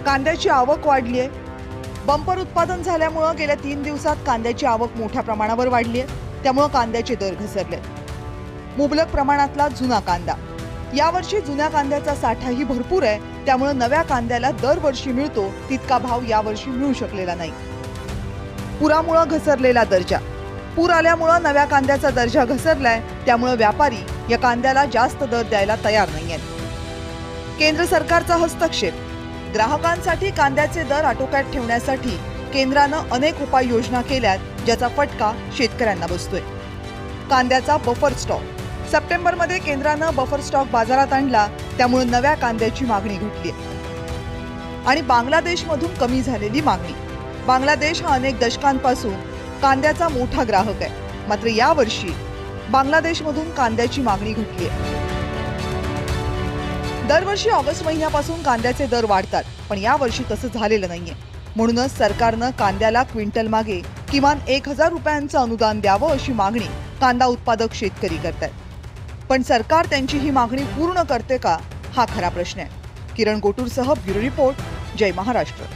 कांद्याची आवक वाढली आहे। बंपर उत्पादन झाल्यामुळे गेल्या 3 दिवसात कांद्याची आवक मोठ्या प्रमाणावर वाढली आहे। त्यामुळे कांद्याचे दर घसरले। मुबलक प्रमाणातला जुना कांदा, यावर्षी जुन्या कांद्याचा साठाही भरपूर आहे। त्यामुळे नव्या कांद्याला दरवर्षी मिळतो तितका भाव यावर्षी मिळू शकलेला नाही। पुरामुळे घसरलेला दर्जा, पूर आल्यामुळे नव्या कांद्याचा दर्जा घसरलाय। त्यामुळे व्यापारी या कांद्याला जास्त दर द्यायला तयार नाहीयेत। केंद्र सरकारचा हस्तक्षेप, ग्राहकांसाठी कांद्याचे दर आटोक्यात ठेवण्यासाठी केंद्रानं अनेक उपाययोजना केल्यात, ज्याचा फटका शेतकऱ्यांना बसतोय। कांद्याचा बफर स्टॉक, सप्टेंबरमध्ये केंद्रानं बफर स्टॉक बाजारात आणला। त्यामुळे नव्या कांद्याची मागणी घटली आणि बांगलादेशमधून कमी झालेली मागणी। बांगलादेश हा अनेक दशकांपासून कांद्याचा मोठा ग्राहक आहे, मात्र यावर्षी बांगलादेशमधून कांद्याची मागणी घटली आहे। दरवर्षी ऑगस्ट महिन्यापासून कांद्याचे दर वाढतात, पण यावर्षी तसं झालेलं नाहीये। म्हणूनच सरकारनं कांद्याला क्विंटल मागे किमान 1000 रुपयांचं अनुदान द्यावं अशी मागणी कांदा उत्पादक शेतकरी करतात। पण सरकार त्यांची ही मागणी पूर्ण करते का, हा खरा प्रश्न आहे। किरण गोटूरसह ब्युरो रिपोर्ट, जय महाराष्ट्र।